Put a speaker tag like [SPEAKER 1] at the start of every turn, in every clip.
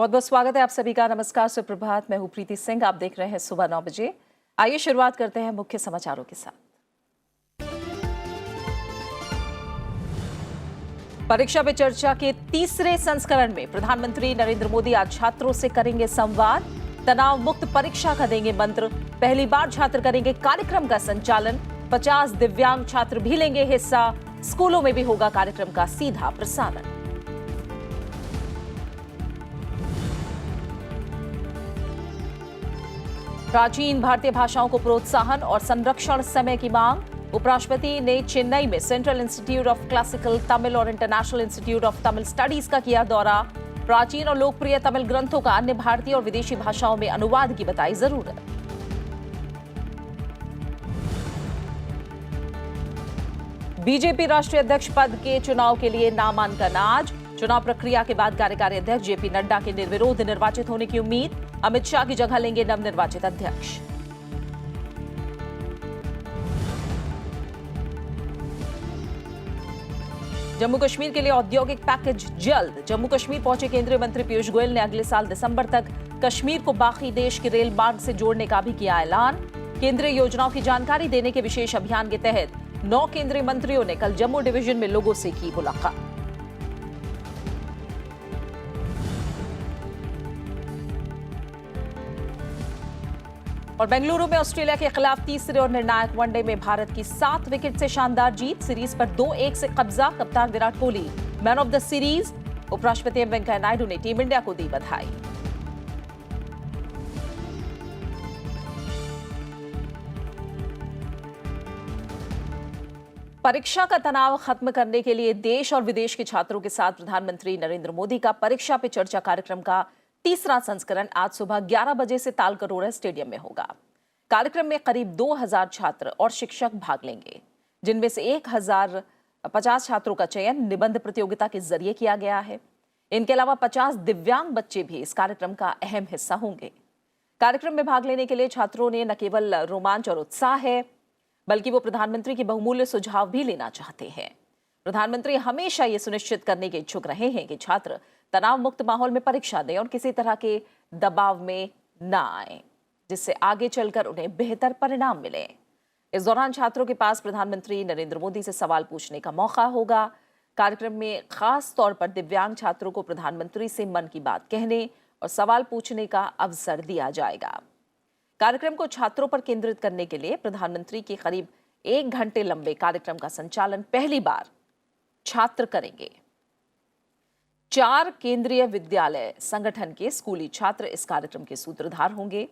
[SPEAKER 1] बहुत बहुत स्वागत है आप सभी का। नमस्कार, सुप्रभात। मैं हूं प्रीति सिंह। आप देख रहे हैं सुबह 9 बजे। आइए शुरुआत करते हैं मुख्य समाचारों के साथ। परीक्षा पे चर्चा के तीसरे संस्करण में प्रधानमंत्री नरेंद्र मोदी आज छात्रों से करेंगे संवाद। तनाव मुक्त परीक्षा का देंगे मंत्र। पहली बार छात्र करेंगे कार्यक्रम का संचालन। 50 दिव्यांग छात्र भी लेंगे हिस्सा। स्कूलों में भी होगा कार्यक्रम का सीधा प्रसारण। प्राचीन भारतीय भाषाओं को प्रोत्साहन और संरक्षण समय की मांग। उपराष्ट्रपति ने चेन्नई में central institute of classical Tamil और international institute of Tamil studies का किया दौरा। प्राचीन और लोकप्रिय तमिल ग्रंथों का अन्य भारतीय और विदेशी भाषाओं में अनुवाद की बताई जरूरत। बीजेपी राष्ट्रीय अध्यक्ष पद के चुनाव के लिए नामांकन आज। चुनाव प्रक्रिया के बाद कार्यकारी अध्यक्ष जेपी नड्डा के निर्विरोध निर्वाचित होने की उम्मीद। अमित शाह की जगह लेंगे नवनिर्वाचित अध्यक्ष। जम्मू कश्मीर के लिए औद्योगिक पैकेज जल्द। जम्मू कश्मीर पहुंचे केंद्रीय मंत्री पीयूष गोयल ने अगले साल दिसंबर तक कश्मीर को बाकी देश के रेल मार्ग से जोड़ने का भी किया ऐलान। केंद्रीय योजनाओं की जानकारी देने के विशेष अभियान के तहत 9 केंद्रीय मंत्रियों ने कल जम्मू डिवीजन में लोगों से की मुलाकात। और बेंगलुरु में ऑस्ट्रेलिया के खिलाफ तीसरे और निर्णायक वनडे में भारत की 7 विकेट से शानदार जीत। सीरीज पर 2-1 से कब्जा। कप्तान Virat Kohli man of the series. उपराष्ट्रपति एम वेंकैया नायडू ने टीम इंडिया को दी बधाई। परीक्षा का तनाव खत्म करने के लिए देश और विदेश के छात्रों के साथ प्रधानमंत्री नरेंद्र मोदी का परीक्षा पे चर्चा कार्यक्रम का तीसरा संस्करण आज सुबह 11 बजे से तालकटोरा स्टेडियम में होगा। कार्यक्रम में करीब 2000 छात्र और शिक्षक भाग लेंगे, जिनमें से 1050 छात्रों का चयन निबंध प्रतियोगिता के जरिए किया गया है। इनके अलावा 50 दिव्यांग बच्चे भी इस कार्यक्रम का अहम हिस्सा होंगे। कार्यक्रम में भाग लेने के लिए छात्रों ने न केवल रोमांच और उत्साह है, बल्कि वो प्रधानमंत्री के बहुमूल्य सुझाव भी लेना चाहते हैं। प्रधानमंत्री हमेशा ये सुनिश्चित करने के इच्छुक रहे हैं कि छात्र तनाव मुक्त माहौल में परीक्षा दें और किसी तरह के दबाव में न आए, जिससे आगे चलकर उन्हें बेहतर परिणाम मिले। इस दौरान छात्रों के पास प्रधानमंत्री नरेंद्र मोदी से सवाल पूछने का मौका होगा। कार्यक्रम में खास तौर पर दिव्यांग छात्रों को प्रधानमंत्री से मन की बात कहने और सवाल पूछने का अवसर दिया जाएगा। कार्यक्रम को छात्रों पर केंद्रित करने के लिए प्रधानमंत्री के करीब 1 घंटे लंबे कार्यक्रम का संचालन पहली बार छात्र करेंगे। 4 केंद्रीय विद्यालय संगठन के स्कूली छात्र इस कार्यक्रम के सूत्रधार होंगे।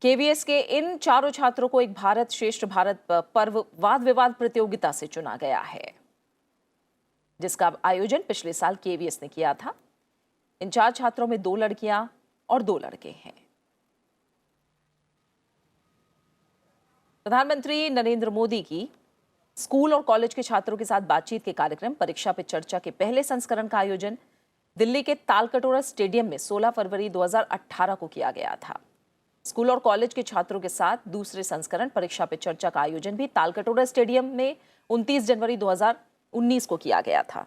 [SPEAKER 1] केवीएस के इन चारों छात्रों को एक भारत श्रेष्ठ भारत पर्व वाद विवाद प्रतियोगिता से चुना गया है, जिसका आयोजन पिछले साल केवीएस ने किया था। इन 4 छात्रों में 2 लड़कियां और 2 लड़के हैं। प्रधानमंत्री नरेंद्र मोदी की स्कूल और कॉलेज के छात्रों के साथ बातचीत के कार्यक्रम परीक्षा पे चर्चा के पहले संस्करण का आयोजन दिल्ली के तालकटोरा स्टेडियम में 16 फरवरी 2018 को किया गया था। स्कूल और कॉलेज के छात्रों के साथ दूसरे संस्करण परीक्षा पे चर्चा का आयोजन भी तालकटोरा स्टेडियम में 29 जनवरी 2019 को किया गया था।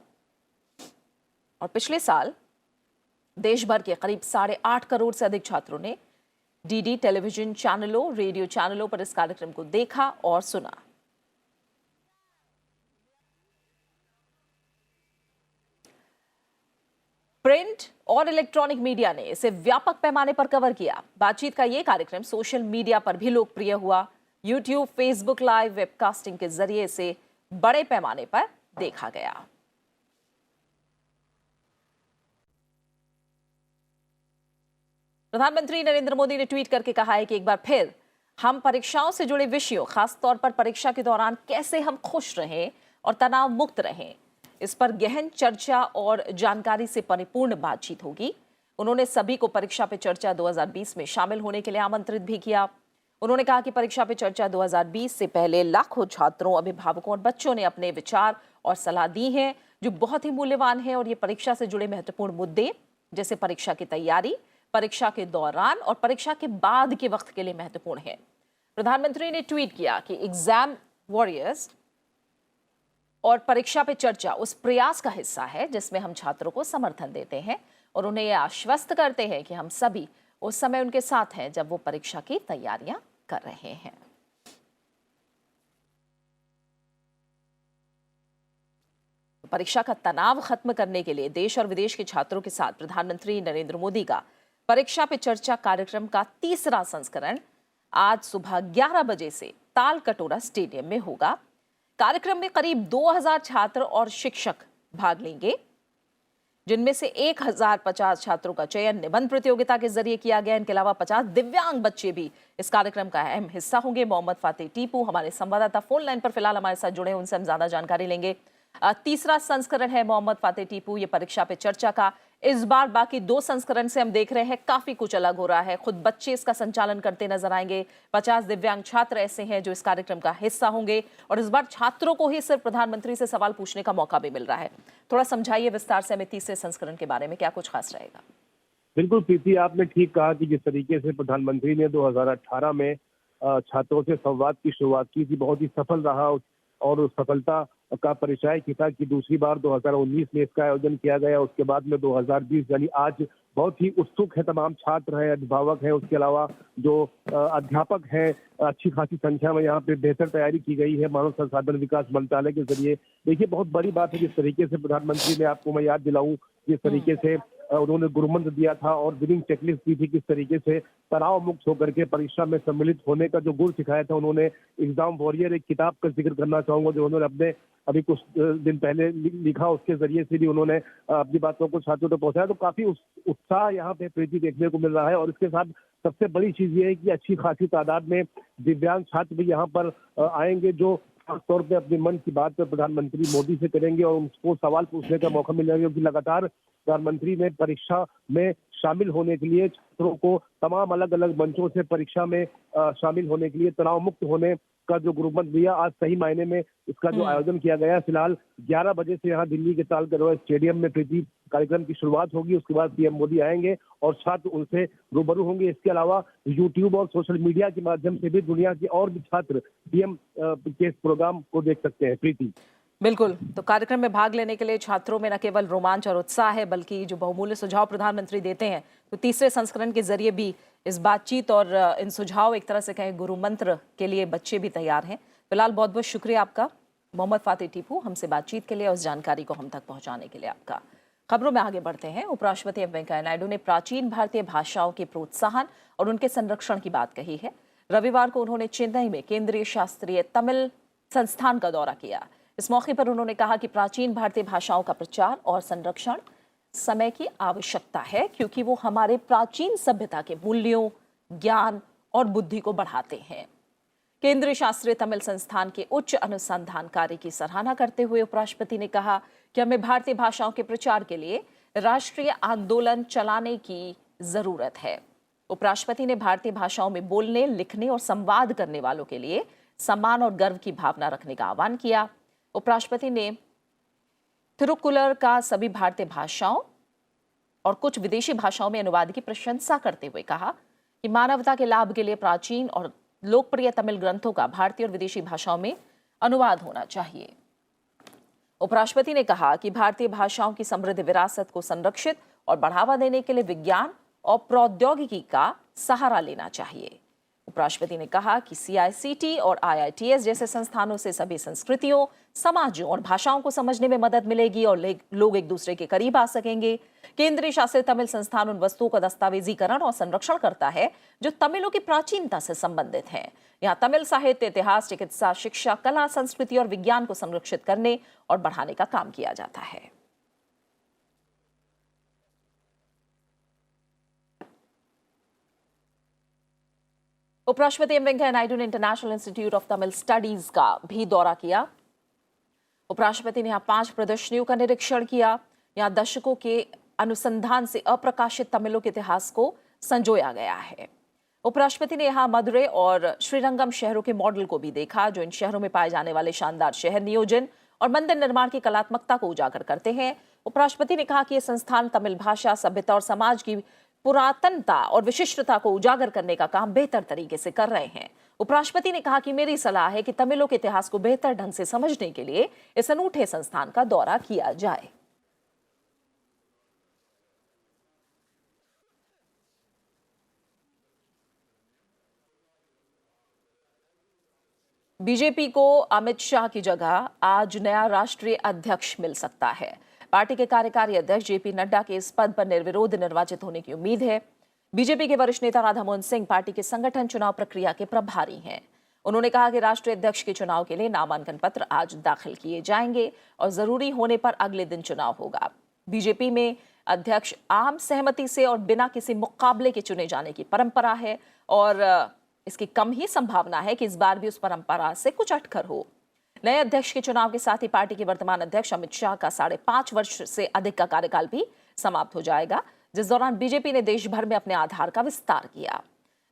[SPEAKER 1] और पिछले साल देश भर के करीब 8.5 करोड़ से अधिक छात्रों ने डीडी टेलीविजन चैनलों, रेडियो चैनलों पर इस कार्यक्रम को देखा और सुना। प्रिंट और इलेक्ट्रॉनिक मीडिया ने इसे व्यापक पैमाने पर कवर किया। बातचीत का यह कार्यक्रम सोशल मीडिया पर भी लोकप्रिय हुआ। यूट्यूब, फेसबुक लाइव, वेबकास्टिंग के जरिए इसे बड़े पैमाने पर देखा गया। प्रधानमंत्री नरेंद्र मोदी ने ट्वीट करके कहा है कि एक बार फिर हम परीक्षाओं से जुड़े विषयों, खासतौर पर परीक्षा के दौरान कैसे हम खुश रहें और तनाव मुक्त रहें, इस पर गहन चर्चा और जानकारी से परिपूर्ण बातचीत होगी। उन्होंने सभी को परीक्षा पे चर्चा 2020 में शामिल होने के लिए आमंत्रित भी किया। उन्होंने कहा कि परीक्षा पे चर्चा 2020 से पहले लाखों छात्रों, अभिभावकों और बच्चों ने अपने विचार और सलाह दी है, जो बहुत ही मूल्यवान है। और ये परीक्षा से जुड़े महत्वपूर्ण मुद्दे जैसे परीक्षा की तैयारी, परीक्षा के दौरान और परीक्षा के बाद के वक्त के लिए महत्वपूर्ण है। प्रधानमंत्री ने ट्वीट किया कि एग्जाम वॉरियर्स और परीक्षा पे चर्चा उस प्रयास का हिस्सा है जिसमें हम छात्रों को समर्थन देते हैं और उन्हें ये आश्वस्त करते हैं कि हम सभी उस समय उनके साथ हैं जब वो परीक्षा की तैयारियां कर रहे हैं। परीक्षा का तनाव खत्म करने के लिए देश और विदेश के छात्रों के साथ प्रधानमंत्री नरेंद्र मोदी का परीक्षा पे चर्चा कार्यक्रम का तीसरा संस्करण आज सुबह 11 बजे से तालकटोरा स्टेडियम में होगा। कार्यक्रम में करीब 2000 छात्र और शिक्षक भाग लेंगे, जिनमें से 1050 छात्रों का चयन निबंध प्रतियोगिता के जरिए किया गया। इनके अलावा 50 दिव्यांग बच्चे भी इस कार्यक्रम का अहम हिस्सा होंगे। मोहम्मद फातेह टीपू हमारे संवाददाता फोन लाइन पर फिलहाल हमारे साथ जुड़े हैं, उनसे हम ज्यादा जानकारी लेंगे। तीसरा संस्करण है मोहम्मद फातेह टीपू, ये परीक्षा पे चर्चा का। इस बार बाकी 2 संस्करण से हम देख रहे हैं काफी कुछ अलग हो रहा है। खुद बच्चे इसका संचालन करते नजर आएंगे। 50 दिव्यांग छात्र ऐसे हैं जो इस कार्यक्रम का हिस्सा होंगे और इस बार छात्रों को ही सिर्फ प्रधानमंत्री से सवाल पूछने का मौका भी मिल रहा है। थोड़ा समझाइए विस्तार से हमें तीसरे संस्करण के बारे में, क्या कुछ खास रहेगा?
[SPEAKER 2] बिल्कुल प्रीति, आपने ठीक कहा कि जिस तरीके से प्रधानमंत्री ने 2018 में छात्रों से संवाद की शुरुआत की थी, बहुत ही सफल रहा और उस सफलता का परिचय किया कि दूसरी बार 2019 में इसका आयोजन किया गया। उसके बाद में 2020 यानी आज बहुत ही उत्सुक है तमाम छात्र हैं, अभिभावक हैं, उसके अलावा जो अध्यापक हैं, अच्छी खासी संख्या में यहाँ पे बेहतर तैयारी की गई है मानव संसाधन विकास मंत्रालय के जरिए। देखिए, बहुत बड़ी बात है जिस तरीके से प्रधानमंत्री ने, आपको मैं याद दिलाऊं, जिस तरीके से उन्होंने गुरुमंत्र दिया था और विनिंग चेकलिस्ट दी थी, किस तरीके से तनाव मुक्त होकर के परीक्षा में सम्मिलित होने का जो गुर सिखाया था उन्होंने। एग्जाम वॉरियर एक किताब का जिक्र करना चाहूंगा जो उन्होंने अपने अभी कुछ दिन पहले लिखा, उसके जरिए से भी उन्होंने अपनी बातों को छात्रों तक पहुंचाया। तो काफी उत्साह यहाँ पे प्रीति देखने को मिल रहा है और इसके साथ सबसे बड़ी चीज ये है कि अच्छी खासी तादाद में दिव्यांग छात्र भी यहाँ पर आएंगे जो खासतौर पे अपने मन की बात प्रधानमंत्री मोदी से करेंगे और उनको सवाल पूछने का मौका मिलेगा, क्योंकि लगातार प्रधानमंत्री ने परीक्षा में शामिल होने के लिए छात्रों को तमाम अलग अलग मंचों से परीक्षा में शामिल होने के लिए तनाव मुक्त होने का जो गुरुमंत्र दिया, आज सही मायने में इसका जो आयोजन किया गया। फिलहाल 11 बजे से यहाँ दिल्ली के तालकटोरा स्टेडियम में प्रीति कार्यक्रम की शुरुआत होगी। उसके बाद पीएम मोदी आएंगे और छात्र उनसे रूबरू होंगे। इसके अलावा यूट्यूब और सोशल मीडिया के माध्यम से भी दुनिया के और भी छात्र पीएम के इस प्रोग्राम को देख सकते हैं। प्रीति,
[SPEAKER 1] बिल्कुल, तो कार्यक्रम में भाग लेने के लिए छात्रों में न केवल रोमांच और उत्साह है, बल्कि जो बहुमूल्य सुझाव प्रधानमंत्री देते हैं, तो तीसरे संस्करण के जरिए भी इस बातचीत और इन सुझाव, एक तरह से कहें गुरु मंत्र के लिए बच्चे भी तैयार हैं। फिलहाल बहुत बहुत शुक्रिया आपका मोहम्मद फातेह टीपू, हमसे बातचीत के लिए और जानकारी को हम तक पहुंचाने के लिए आपका। खबरों में आगे बढ़ते हैं। उपराष्ट्रपति एम वेंकैया नायडू ने प्राचीन भारतीय भाषाओं के प्रोत्साहन और उनके संरक्षण की बात कही है। रविवार को उन्होंने चेन्नई में केंद्रीय शास्त्रीय तमिल संस्थान का दौरा किया। इस मौके पर उन्होंने कहा कि प्राचीन भारतीय भाषाओं का प्रचार और संरक्षण समय की आवश्यकता है, क्योंकि वो हमारे प्राचीन सभ्यता के मूल्यों, ज्ञान और बुद्धि को बढ़ाते हैं। केंद्रीय शास्त्रीय तमिल संस्थान के उच्च अनुसंधान कार्य की सराहना करते हुए उपराष्ट्रपति ने कहा कि हमें भारतीय भाषाओं के प्रचार के लिए राष्ट्रीय आंदोलन चलाने की जरूरत है। उपराष्ट्रपति ने भारतीय भाषाओं में बोलने, लिखने और संवाद करने वालों के लिए सम्मान और गर्व की भावना रखने का आह्वान किया। उपराष्ट्रपति ने थिरुकुलर का सभी भारतीय भाषाओं और कुछ विदेशी भाषाओं में अनुवाद की प्रशंसा करते हुए कहा कि मानवता के लाभ के लिए प्राचीन और लोकप्रिय तमिल ग्रंथों का भारतीय और विदेशी भाषाओं में अनुवाद होना चाहिए। उपराष्ट्रपति ने कहा कि भारतीय भाषाओं की समृद्ध विरासत को संरक्षित और बढ़ावा देने के लिए विज्ञान और प्रौद्योगिकी का सहारा लेना चाहिए। उपराष्ट्रपति ने कहा कि CICT और IITS जैसे संस्थानों से सभी संस्कृतियों, समाजों और भाषाओं को समझने में मदद मिलेगी और लोग एक दूसरे के करीब आ सकेंगे। केंद्रीय शासित तमिल संस्थान उन वस्तुओं का दस्तावेजीकरण और संरक्षण करता है जो तमिलों की प्राचीनता से संबंधित हैं। यहाँ तमिल साहित्य, इतिहास, चिकित्सा, शिक्षा, कला, संस्कृति और विज्ञान को संरक्षित करने और बढ़ाने का काम किया जाता है। उपराष्ट्रपति एम वेंकैया नायडू ने international institute of Tamil studies का भी दौरा किया। उपराष्ट्रपति ने यहाँ 5 प्रदर्शनियों का निरीक्षण किया। यहाँ दशकों के अनुसंधान से अप्रकाशित तमिलों के इतिहास को संजोया गया है। उपराष्ट्रपति ने यहाँ मदुरै और श्रीरंगम शहरों के मॉडल को भी देखा, जो इन शहरों में पाए जाने वाले शानदार शहर नियोजन और मंदिर निर्माण की कलात्मकता को उजागर करते हैं। उपराष्ट्रपति ने कहा कि ये संस्थान तमिल भाषा, सभ्यता और समाज की पुरातनता और विशिष्टता को उजागर करने का काम बेहतर तरीके से कर रहे हैं। उपराष्ट्रपति ने कहा कि मेरी सलाह है कि तमिलों के इतिहास को बेहतर ढंग से समझने के लिए इस अनूठे संस्थान का दौरा किया जाए। बीजेपी को अमित शाह की जगह आज नया राष्ट्रीय अध्यक्ष मिल सकता है। पार्टी के कार्यकारी अध्यक्ष जेपी नड्डा के इस पद पर निर्विरोध निर्वाचित होने की उम्मीद है। बीजेपी के वरिष्ठ नेता राधामोहन सिंह पार्टी के संगठन चुनाव प्रक्रिया के प्रभारी हैं। उन्होंने कहा कि राष्ट्रीय अध्यक्ष के चुनाव के लिए नामांकन पत्र आज दाखिल किए जाएंगे और जरूरी होने पर अगले दिन चुनाव होगा। बीजेपी में अध्यक्ष आम सहमति से और बिना किसी मुकाबले के चुने जाने की परंपरा है और इसकी कम ही संभावना है कि इस बार भी उस परंपरा से कुछ अटकर हो। नए अध्यक्ष के चुनाव के साथ ही पार्टी के वर्तमान अध्यक्ष अमित शाह का 5.5 वर्ष से अधिक का कार्यकाल भी समाप्त हो जाएगा, जिस दौरान बीजेपी ने देश भर में अपने आधार का विस्तार किया।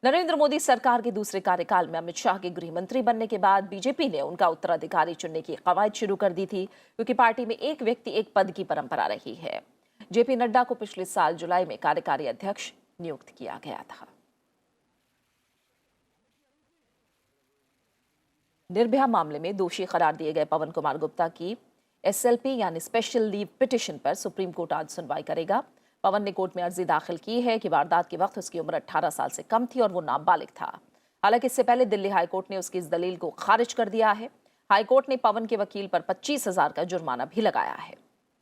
[SPEAKER 1] नरेंद्र मोदी सरकार के दूसरे कार्यकाल में अमित शाह के गृह मंत्री बनने के बाद बीजेपी ने उनका उत्तराधिकारी चुनने की कवायद शुरू कर दी थी, क्योंकि पार्टी में एक व्यक्ति एक पद की परंपरा रही है। जेपी नड्डा को पिछले साल जुलाई में कार्यकारी अध्यक्ष नियुक्त किया गया था। निर्भया मामले में दोषी करार दिए गए पवन कुमार गुप्ता की एसएलपी यानी स्पेशल लीव पिटीशन पर सुप्रीम कोर्ट आज सुनवाई करेगा। पवन ने कोर्ट में अर्जी दाखिल की है कि वारदात के वक्त उसकी उम्र 18 साल से कम थी और वो नाबालिग था। हालांकि इससे पहले दिल्ली हाईकोर्ट ने उसकी इस दलील को खारिज कर दिया है। हाईकोर्ट ने पवन के वकील पर 25,000 का जुर्माना भी लगाया है।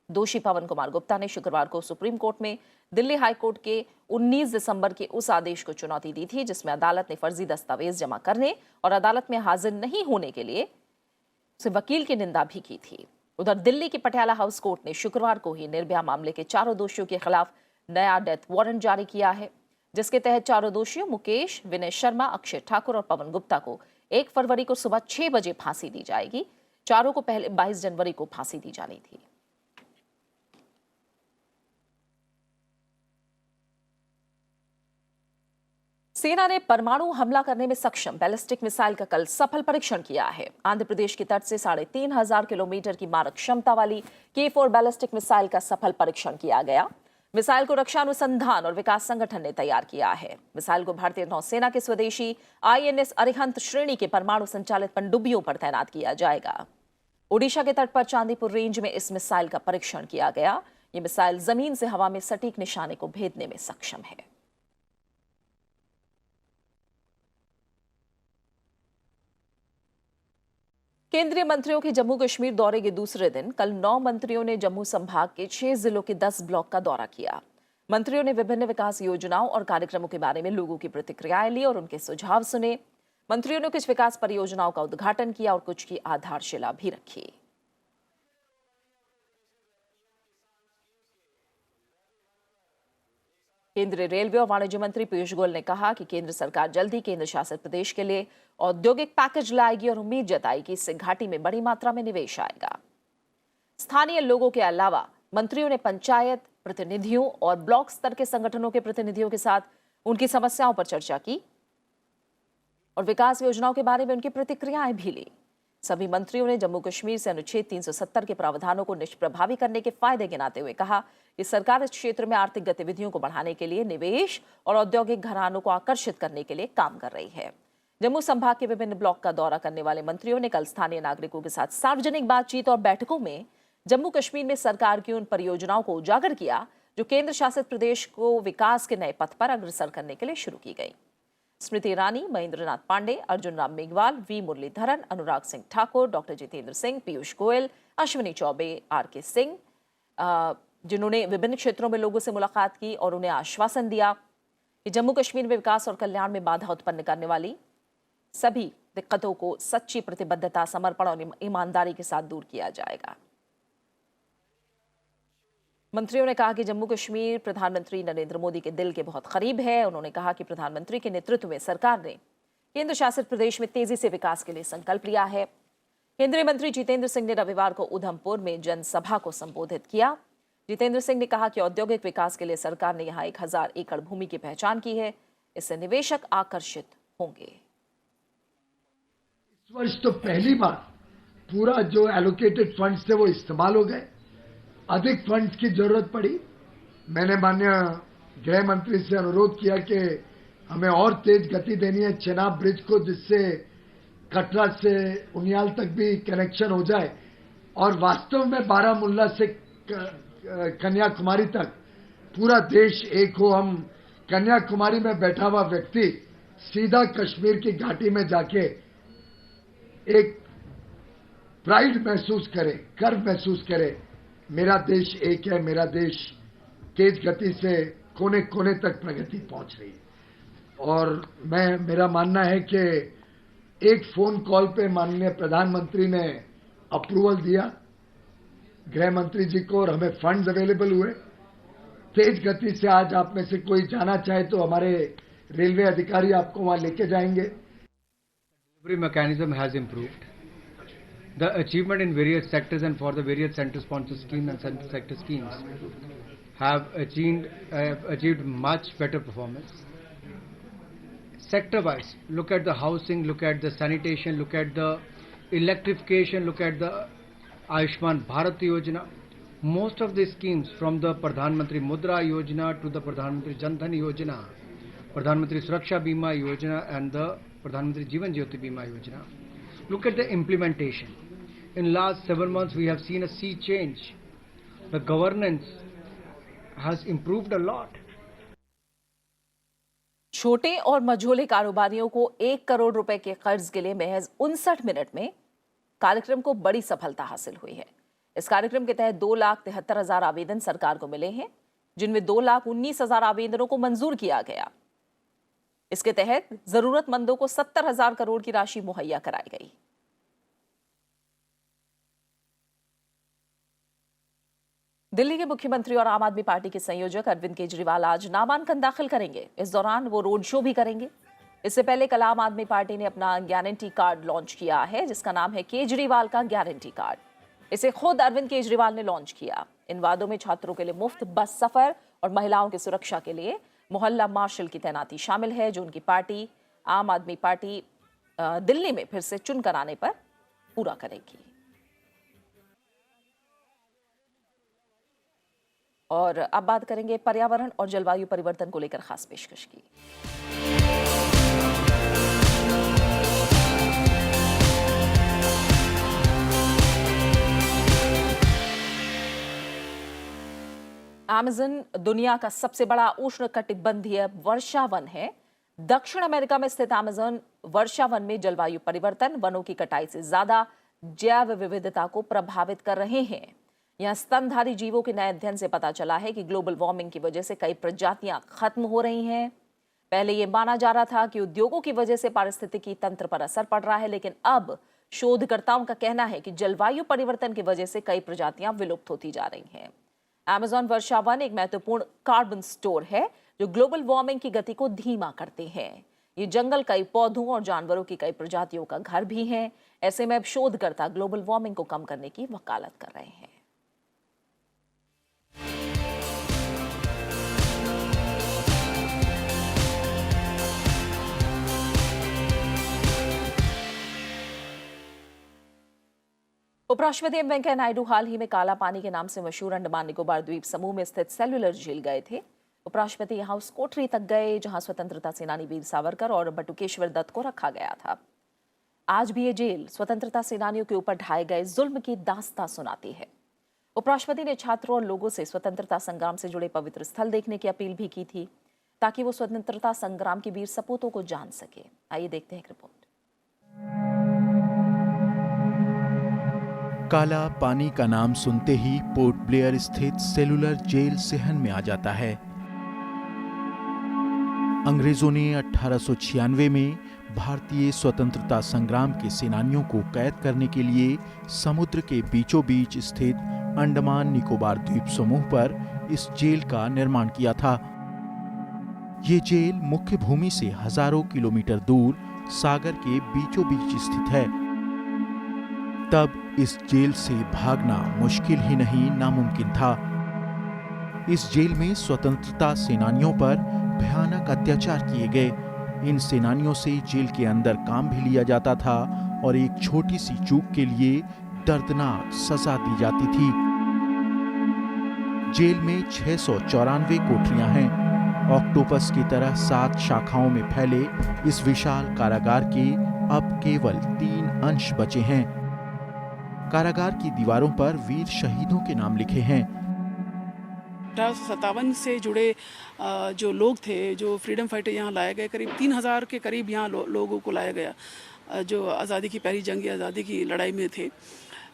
[SPEAKER 1] दोषी पवन कुमार गुप्ता ने शुक्रवार को सुप्रीम कोर्ट में दिल्ली हाईकोर्ट के 19 दिसंबर के उस आदेश को चुनौती दी थी, जिसमें अदालत ने फर्जी दस्तावेज जमा करने और अदालत में हाजिर नहीं होने के लिए उसे वकील की निंदा भी की थी। उधर दिल्ली के पटियाला हाउस कोर्ट ने शुक्रवार को ही निर्भया मामले के चारों दोषियों के खिलाफ नया डेथ वारंट जारी किया है, जिसके तहत चारों दोषियों मुकेश, विनय शर्मा, अक्षय ठाकुर और पवन गुप्ता को 1 फरवरी को सुबह 6 बजे फांसी दी जाएगी। चारों को पहले 22 जनवरी को फांसी दी जानी थी। सेना ने परमाणु हमला करने में सक्षम बैलिस्टिक मिसाइल का कल सफल परीक्षण किया है। आंध्र प्रदेश की तट से 3,500 किलोमीटर की मारक क्षमता वाली K4 बैलिस्टिक मिसाइल का सफल परीक्षण किया गया। मिसाइल को रक्षा अनुसंधान और विकास संगठन ने तैयार किया है। मिसाइल को भारतीय नौसेना के स्वदेशी INS अरिहंत श्रेणी के परमाणु संचालित पनडुब्बियों पर तैनात किया जाएगा। ओडिशा के तट पर चांदीपुर रेंज में इस मिसाइल का परीक्षण किया गया। ये मिसाइल जमीन से हवा में सटीक निशाने को भेदने में सक्षम है। केंद्रीय मंत्रियों के जम्मू कश्मीर दौरे के दूसरे दिन कल 9 मंत्रियों ने जम्मू संभाग के 6 जिलों के 10 ब्लॉक का दौरा किया। मंत्रियों ने विभिन्न विकास योजनाओं और कार्यक्रमों के बारे में लोगों की प्रतिक्रियाएं ली और उनके सुझाव सुने। मंत्रियों ने कुछ विकास परियोजनाओं का उद्घाटन किया और कुछ की आधारशिला भी रखी। केंद्रीय रेलवे और वाणिज्य मंत्री पीयूष गोयल ने कहा कि केंद्र सरकार जल्द ही केंद्र शासित प्रदेश के लिए औद्योगिक पैकेज लाएगी और उम्मीद जताई कि इससे घाटी में बड़ी मात्रा में निवेश आएगा। स्थानीय लोगों के अलावा मंत्रियों ने पंचायत प्रतिनिधियों और ब्लॉक स्तर के संगठनों के प्रतिनिधियों के साथ उनकी समस्याओं पर चर्चा की और विकास योजनाओं के बारे में उनकी प्रतिक्रियाएं भी ली। सभी मंत्रियों ने जम्मू कश्मीर से अनुच्छेद 370 के प्रावधानों को निष्प्रभावी करने के फायदे गिनाते हुए कहा कि सरकार इस क्षेत्र में आर्थिक गतिविधियों को बढ़ाने के लिए निवेश और औद्योगिक घरानों को आकर्षित करने के लिए काम कर रही है। जम्मू संभाग के विभिन्न ब्लॉक का दौरा करने वाले मंत्रियों ने कल स्थानीय नागरिकों के साथ सार्वजनिक बातचीत और बैठकों में जम्मू कश्मीर में सरकार की उन परियोजनाओं को उजागर किया जो केंद्र शासित प्रदेश को विकास के नए पथ पर अग्रसर करने के लिए शुरू की गई। Smriti Irani, Mahendranath Pandey, Arjun Ram Meghwal, V Muraleedharan, Anurag Singh Thakur, doctor Jitendra Singh, Piyush Goyal, Ashwini Choubey, RK Singh, जिन्होंने विभिन्न क्षेत्रों में लोगों से मुलाकात की और उन्हें आश्वासन दिया कि जम्मू कश्मीर में विकास और कल्याण में बाधा उत्पन्न करने वाली सभी दिक्कतों को सच्ची प्रतिबद्धता, समर्पण और ईमानदारी के साथ दूर किया जाएगा। मंत्रियों ने कहा कि जम्मू कश्मीर प्रधानमंत्री नरेंद्र मोदी के दिल के बहुत करीब है। उन्होंने कहा कि प्रधानमंत्री के नेतृत्व में सरकार ने केंद्र शासित प्रदेश में तेजी से विकास के लिए संकल्प लिया है। केंद्रीय मंत्री जितेंद्र सिंह ने रविवार को उधमपुर में जनसभा को संबोधित किया। जितेंद्र सिंह ने कहा कि औद्योगिक विकास के लिए सरकार ने यहां 1000 एकड़ भूमि की पहचान की है। इससे निवेशक आकर्षित होंगे।
[SPEAKER 3] इस वर्ष तो पहली बार पूरा जो एलोकेटेड फंड्स थे वो इस्तेमाल हो गए। अधिक फंड्स की जरूरत पड़ी। मैंने माननीय गृह मंत्री से अनुरोध किया कि हमें और तेज गति देनी है चेनाब ब्रिज को, जिससे कटरा से उनियाल तक भी कनेक्शन हो जाए और वास्तव में बारामुल्ला से कन्याकुमारी तक पूरा देश एक हो। हम कन्याकुमारी में बैठा हुआ व्यक्ति सीधा कश्मीर की घाटी में जाके एक प्राइड महसूस करे, गर्व महसूस करे, मेरा देश एक है, मेरा देश तेज गति से कोने कोने तक प्रगति पहुंच रही है। और मेरा मानना है कि एक फोन कॉल पे माननीय प्रधानमंत्री ने अप्रूवल दिया गृह मंत्री जी को और हमें फंड्स अवेलेबल हुए। तेज गति से आज आप में से कोई जाना चाहे तो हमारे रेलवे अधिकारी आपको वहां लेके जाएंगे।
[SPEAKER 4] Delivery mechanism has improved. The achievement in various sectors and for the various center-sponsored schemes and center-sector schemes have achieved much better performance. Sector-wise, look at the housing, look at the sanitation, look at the electrification, look at the Ayushman Bharat Yojana. Most of the schemes from the Pradhan Mantri Mudra Yojana to the Pradhan Mantri Jan Dhan Yojana, Pradhan Mantri Suraksha Bima Yojana and the Pradhan Mantri Jeevan Jyoti Bima Yojana. Look at the implementation. In last 7 months, we have seen a sea change. The governance has improved a lot.
[SPEAKER 1] छोटे और मझोले कारोबारियों को 1 करोड़ रुपए के कर्ज के लिए महज 59 मिनट में कार्यक्रम को बड़ी सफलता हासिल हुई है। इस कार्यक्रम के तहत 2,73,000 आवेदन सरकार को मिले हैं, जिनमें 2,19,000 आवेदनों को मंजूर किया गया। इसके तहत जरूरतमंदों को 70,000 करोड़ की राशि मुहैया कराई गई। दिल्ली के मुख्यमंत्री और आम आदमी पार्टी के संयोजक अरविंद केजरीवाल आज नामांकन दाखिल करेंगे। इस दौरान वो रोड शो भी करेंगे। इससे पहले कल आम आदमी पार्टी ने अपना गारंटी कार्ड लॉन्च किया है, जिसका नाम है केजरीवाल का गारंटी कार्ड। इसे खुद अरविंद केजरीवाल ने लॉन्च किया। इन वादों में छात्रों के लिए मुफ्त बस सफर और महिलाओं की सुरक्षा के लिए मोहल्ला मार्शल की तैनाती शामिल है, जो उनकी पार्टी आम आदमी पार्टी दिल्ली में फिर से चुनकर आने पर पूरा करेगी। और अब बात करेंगे पर्यावरण और जलवायु परिवर्तन को लेकर खास पेशकश की। अमेज़न दुनिया का सबसे बड़ा उष्णकटिबंधीय वर्षा वन है। दक्षिण अमेरिका में स्थित अमेज़न वर्षा वन में जलवायु परिवर्तन वनों की कटाई से ज्यादा जैव विविधता को प्रभावित कर रहे हैं। यहाँ स्तनधारी जीवों के नए अध्ययन से पता चला है कि ग्लोबल वार्मिंग की वजह से कई प्रजातियां खत्म हो रही हैं। पहले ये माना जा रहा था कि उद्योगों की वजह से पारिस्थितिकी तंत्र पर असर पड़ रहा है, लेकिन अब शोधकर्ताओं का कहना है कि जलवायु परिवर्तन की वजह से कई प्रजातियां विलुप्त होती जा रही हैं। अमेज़न वर्षा वन एक महत्वपूर्ण कार्बन स्टोर है जो ग्लोबल वार्मिंग की गति को धीमा करते हैं। ये जंगल कई पौधों और जानवरों की कई प्रजातियों का घर भी है। ऐसे में अब शोधकर्ता ग्लोबल वार्मिंग को कम करने की वकालत कर रहे हैं। उपराष्ट्रपति एम वेंकैया नायडू हाल ही में काला पानी के नाम से मशहूर अंडमान निकोबार द्वीप समूह में स्थित सेल्युलर जेल गए थे। उपराष्ट्रपति यहां उस कोठरी तक गए जहां स्वतंत्रता सेनानी वीर सावरकर और बटुकेश्वर दत्त को रखा गया था। आज भी ये जेल स्वतंत्रता सेनानियों के ऊपर ढाए गए जुल्म की दास्तां सुनाती है। उपराष्ट्रपति ने छात्रों और लोगों से स्वतंत्रता संग्राम से जुड़े पवित्र स्थल देखने की अपील भी की थी, ताकि वो स्वतंत्रता संग्राम के वीर सपूतों को जान सके। आइए देखते हैं एक रिपोर्ट।
[SPEAKER 5] काला पानी का नाम सुनते ही पोर्ट ब्लेयर स्थित सेलुलर जेल सेहन में आ जाता है। अंग्रेजों ने 1896 में भारतीय स्वतंत्रता संग्राम के सेनानियों को कैद करने के लिए समुद्र के बीचों बीच स्थित अंडमान निकोबार द्वीप समूह पर इस जेल का निर्माण किया था। ये जेल मुख्य भूमि से हजारों किलोमीटर दूर सागर के बीचों बीच स्थित है। तब इस जेल से भागना मुश्किल ही नहीं नामुमकिन था। इस जेल में स्वतंत्रता सेनानियों पर भयानक अत्याचार किए गए। इन सेनानियों से जेल के अंदर काम भी लिया जाता था और एक छोटी सी चूक के लिए दर्दनाक सजा दी जाती थी। जेल में 694 कोठरियां हैं। ऑक्टोपस की तरह 7 शाखाओं में फैले इस विशाल कारागार के अब केवल 3 अंश बचे हैं। कारागार की दीवारों पर वीर शहीदों के नाम लिखे हैं।
[SPEAKER 6] 1857 से जुड़े जो लोग थे, जो फ्रीडम फाइटर यहाँ लाए गए, करीब 3000 के करीब यहाँ लोगों को लाया गया, जो आज़ादी की पहली जंग आज़ादी की लड़ाई में थे।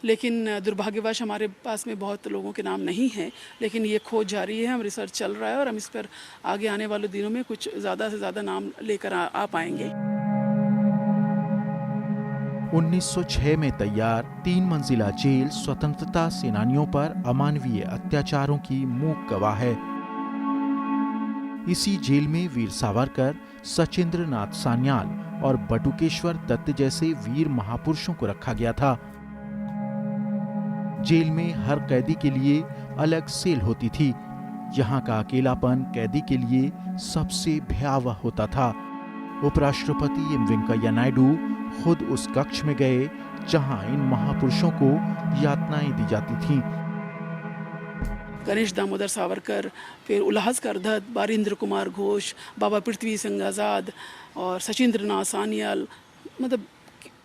[SPEAKER 6] लेकिन दुर्भाग्यवश हमारे पास में बहुत लोगों के नाम नहीं हैं, लेकिन ये खोज जारी है, हम रिसर्च चल रहा है और हम इस पर आगे आने वाले दिनों में कुछ ज़्यादा से ज़्यादा नाम लेकर आ पाएंगे।
[SPEAKER 5] 1906 में तैयार 3 मंजिला जेल स्वतंत्रता सेनानियों पर अमानवीय अत्याचारों की मूक गवाह है। इसी जेल में वीर सावरकर, सचिंद्र नाथ सान्याल और बटुकेश्वर दत्त जैसे वीर महापुरुषों को रखा गया था। जेल में हर कैदी के लिए अलग सेल होती थी। यहाँ का अकेलापन कैदी के लिए सबसे भयावह होता था। उपराष्ट्रपति एम वेंकैया नायडू खुद उस कक्ष में गए जहां इन महापुरुषों को यातनाएं दी जाती थीं।
[SPEAKER 6] गणेश दामोदर सावरकर, फिर उल्लासकर दत्त, बारिंद्र कुमार घोष, बाबा पृथ्वी सिंह आज़ाद और सचिंद्र नाथ सान्याल, मतलब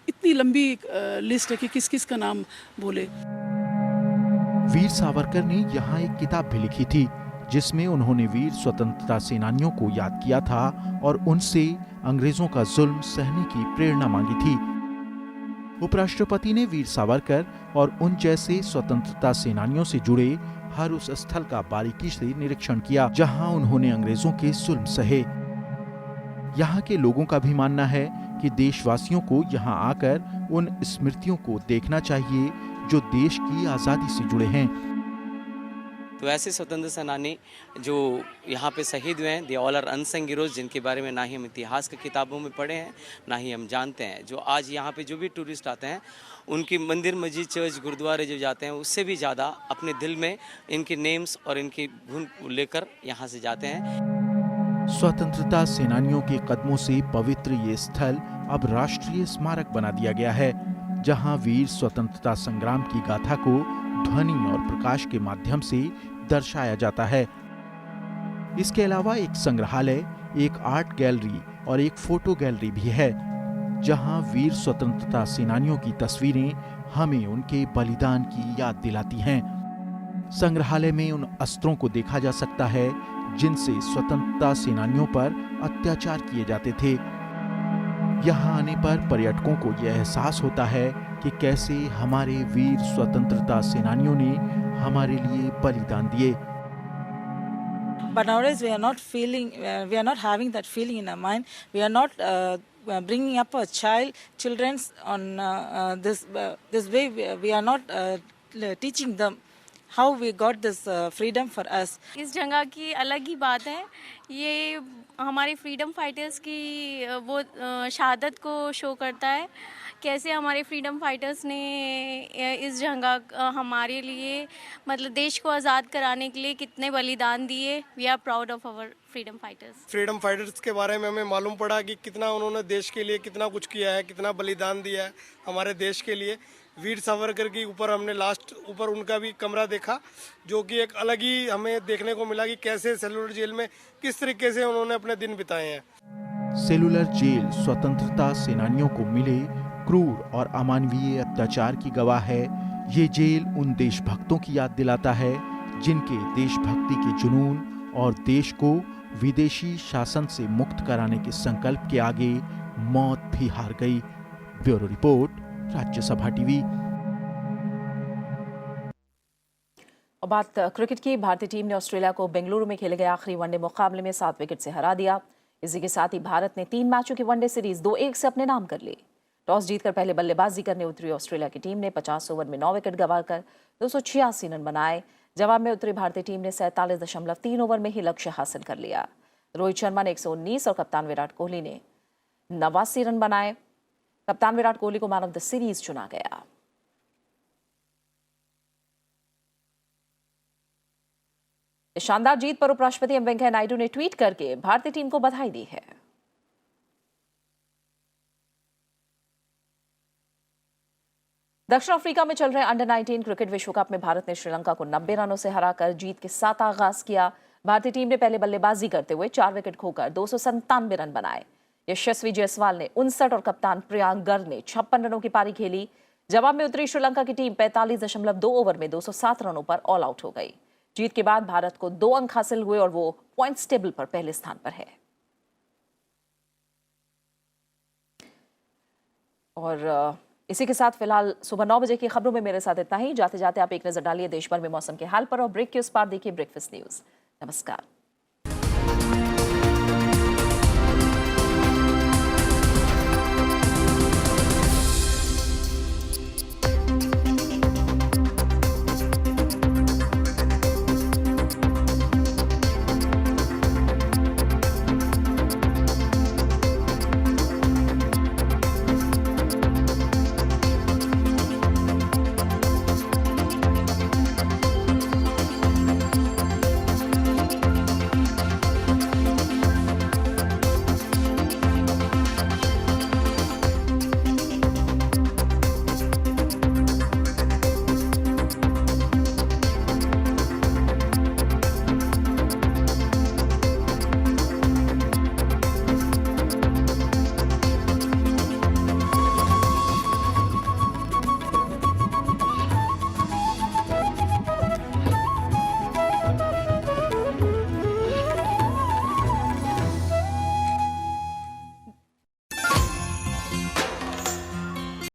[SPEAKER 6] इतनी लंबी लिस्ट है कि किस किस का नाम बोले।
[SPEAKER 5] वीर सावरकर ने यहाँ एक किताब भी लिखी थी जिसमें उन्होंने वीर स्वतंत्रता सेनानियों को याद किया था और उनसे अंग्रेजों का जुल्म सहने की प्रेरणा मांगी थी। उपराष्ट्रपति ने वीर सावरकर और उन जैसे स्वतंत्रता सेनानियों से जुड़े हर उस स्थल का बारीकी से निरीक्षण किया जहां उन्होंने अंग्रेजों के जुल्म सहे। यहाँ के लोगों का भी मानना है कि देशवासियों को यहाँ आकर उन स्मृतियों को देखना चाहिए जो देश की आजादी से जुड़े हैं।
[SPEAKER 7] तो ऐसे स्वतंत्र सेनानी जो यहाँ पे शहीद हुए हैं, they all are unsung heroes, जिनके बारे में ना ही हम इतिहास की किताबों में पढ़े हैं ना ही हम जानते हैं। जो आज यहाँ पे जो भी टूरिस्ट आते हैं उनकी मंदिर, मस्जिद, चर्च, गुरुद्वारे जो जाते हैं उससे भी ज़्यादा अपने दिल में इनके नेम्स और इनकी धुन लेकर यहाँ से जाते हैं।
[SPEAKER 5] स्वतंत्रता सेनानियों के कदमों से पवित्र ये स्थल अब राष्ट्रीय स्मारक बना दिया गया है जहां वीर स्वतंत्रता संग्राम की गाथा को ध्वनि और प्रकाश के माध्यम से दर्शाया जाता है। इसके अलावा एक संग्रहालय, एक आर्ट गैलरी और एक फोटो गैलरी भी है जहां वीर स्वतंत्रता सेनानियों की तस्वीरें हमें उनके बलिदान की याद दिलाती हैं। संग्रहालय में उन अस्त्रों को देखा जा सकता है जिनसे स्वतंत्रता सेनानियों पर अत्याचार किए जाते थे। यहाँ आने पर पर्यटकों को यह एहसास होता है कि कैसे हमारे वीर स्वतंत्रता सेनानियों ने हमारे लिए बलिदान दिए।
[SPEAKER 8] But nowadays we are not feeling, we are not having that feeling in our mind. We are not bringing up our children on this way. We are not teaching them how we got this freedom for us.
[SPEAKER 9] इस जगह की अलग ही बात है। ये हमारे freedom fighters की वो शहादत को शो करता है। कैसे हमारे फ्रीडम फाइटर्स ने इस जगह हमारे लिए, मतलब देश को आज़ाद कराने के लिए कितने बलिदान दिए। We are proud of our freedom fighters.
[SPEAKER 10] Freedom fighters के बारे में हमें मालूम पड़ा कि कितना उन्होंने देश के लिए कितना कुछ किया है, कितना बलिदान दिया है हमारे देश के लिए। वीर सावरकर के ऊपर हमने लास्ट ऊपर उनका भी कमरा देखा, जो कि एक अलग ही हमें देखने को मिला कि कैसे सेलुलर जेल में किस तरीके से उन्होंने अपने दिन बिताए हैं।
[SPEAKER 5] सेलुलर जेल स्वतंत्रता सेनानियों को मिले क्रूर और अमानवीय अत्याचार की गवाह है। ये जेल उन देशभक्तों की याद दिलाता है जिनके देशभक्ति के जुनून और देश को विदेशी शासन से मुक्त कराने के संकल्प के आगे मौत भी हार गई। Bureau report, Rajya Sabha TV.
[SPEAKER 1] और बात क्रिकेट की। भारतीय टीम ने ऑस्ट्रेलिया को बेंगलुरु में खेले गए आखिरी वनडे मुकाबले में 7 विकेट से हरा दिया। इसी के साथ ही भारत ने 3 मैचों की वनडे सीरीज 2-1 से अपने नाम कर ली। टॉस जीतकर पहले बल्लेबाजी करने उतरी ऑस्ट्रेलिया की टीम ने 50 ओवर में 9 विकेट गंवाकर 286 रन बनाए। जवाब में उतरी भारतीय टीम ने 47.3 ओवर में ही लक्ष्य हासिल कर लिया। रोहित शर्मा ने 119 और कप्तान विराट कोहली ने 89 रन बनाए। कप्तान विराट कोहली को मैन ऑफ द सीरीज चुना गया। इस शानदार जीत पर उपराष्ट्रपति एम वेंकैया नायडू ने ट्वीट करके भारतीय टीम को बधाई दी है। दक्षिण अफ्रीका में चल रहे अंडर 19 क्रिकेट विश्व कप में भारत ने श्रीलंका को 90 रनों से हराकर जीत के साथ आगाज किया। भारतीय टीम ने पहले बल्लेबाजी करते हुए 4 विकेट खोकर 297 रन बनाए। यशस्वी जायसवाल ने 59 और कप्तान प्रियांक गर्ग ने 56 रनों की पारी खेली। जवाब में उतरी श्रीलंका की टीम 45.2 ओवर में 207 रनों पर ऑल आउट हो गई। जीत के बाद भारत को 2 अंक हासिल हुए और वो पॉइंट्स टेबल पर पहले स्थान पर है। और इसी के साथ फिलहाल सुबह 9 बजे की खबरों में मेरे साथ इतना ही। जाते जाते आप एक नजर डालिए देश भर में मौसम के हाल पर और ब्रेक के उस पार देखिए ब्रेकफास्ट न्यूज। नमस्कार।